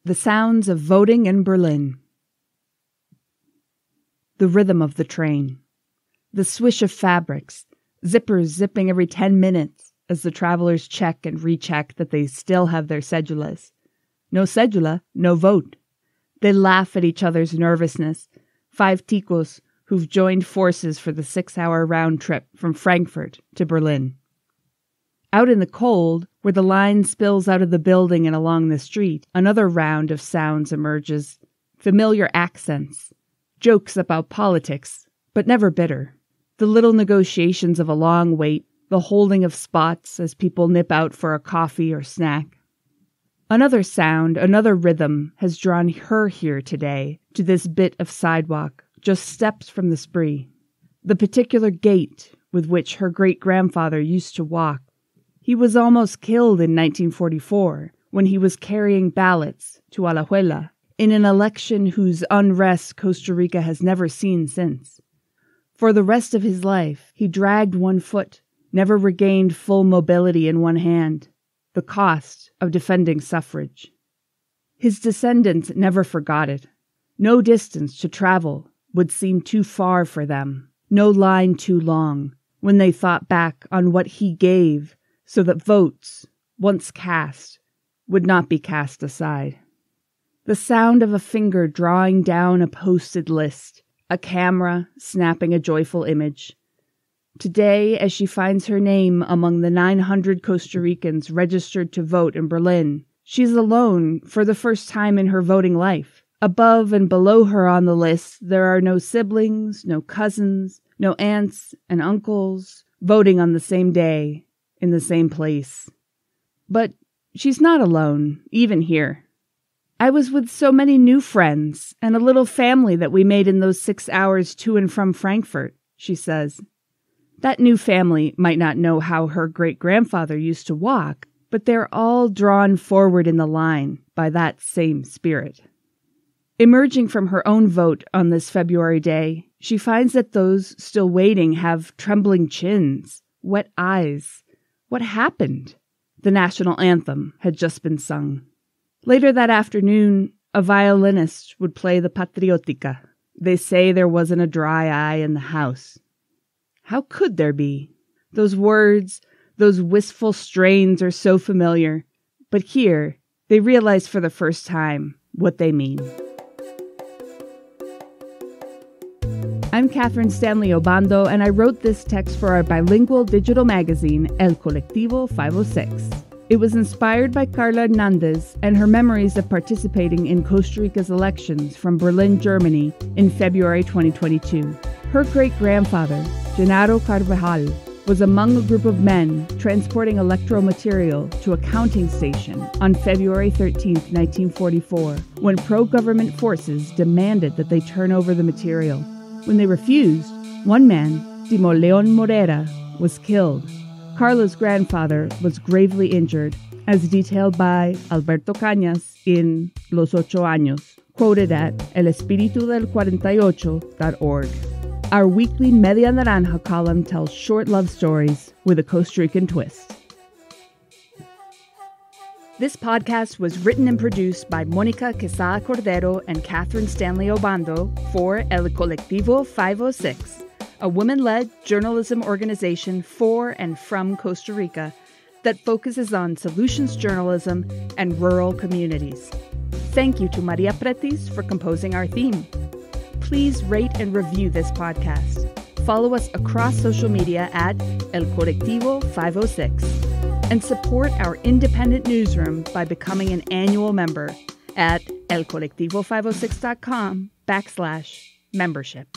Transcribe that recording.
The sounds of voting in Berlin. The rhythm of the train. The swish of fabrics, zippers zipping every 10 minutes as the travelers check and recheck that they still have their cédulas. No cédula, no vote. They laugh at each other's nervousness, 5 ticos who've joined forces for the 6-hour round trip from Frankfurt to Berlin. Out in the cold, where the line spills out of the building and along the street, another round of sounds emerges. Familiar accents, jokes about politics, but never bitter. The little negotiations of a long wait, the holding of spots as people nip out for a coffee or snack. Another sound, another rhythm has drawn her here today to this bit of sidewalk, just steps from the spree. The particular gait with which her great-grandfather used to walk. He was almost killed in 1944 when he was carrying ballots to Alajuela in an election whose unrest Costa Rica has never seen since. For the rest of his life, he dragged one foot, never regained full mobility in one hand, the cost of defending suffrage. His descendants never forgot it. No distance to travel would seem too far for them, no line too long, when they thought back on what he gave so that votes, once cast, would not be cast aside. The sound of a finger drawing down a posted list, a camera snapping a joyful image. Today, as she finds her name among the 900 Costa Ricans registered to vote in Berlin, she's alone for the first time in her voting life. Above and below her on the list, there are no siblings, no cousins, no aunts and uncles voting on the same day, in the same place. But she's not alone, even here. I was with so many new friends and a little family that we made in those 6 hours to and from Frankfurt, she says. That new family might not know how her great-grandfather used to walk, but they're all drawn forward in the line by that same spirit. Emerging from her own vote on this February day, she finds that those still waiting have trembling chins, wet eyes. What happened? The national anthem had just been sung. Later that afternoon, a violinist would play the Patriótica. They say there wasn't a dry eye in the house. How could there be? Those words, those wistful strains are so familiar. But here, they realize for the first time what they mean. I'm Katherine Stanley Obando, and I wrote this text for our bilingual digital magazine, El Colectivo 506. It was inspired by Karla Hernández and her memories of participating in Costa Rica's elections from Berlin, Germany in February 2022. Her great-grandfather, Genaro Carvajal, was among a group of men transporting electoral material to a counting station on February 13, 1944, when pro-government forces demanded that they turn over the material. When they refused, one man, Timoleón Morera, was killed. Karla's grandfather was gravely injured, as detailed by Alberto Cañas in Los Ocho Años, quoted at elespiritudelcuarentayocho.org. Our weekly Media Naranja column tells short love stories with a Costa Rican twist. This podcast was written and produced by Mónica Quesada Cordero and Katherine Stanley Obando for El Colectivo 506, a women-led journalism organization for and from Costa Rica that focuses on solutions journalism and rural communities. Thank you to Maria Pretis for composing our theme. Please rate and review this podcast. Follow us across social media at El Colectivo 506. And support our independent newsroom by becoming an annual member at elcolectivo506.com/membership.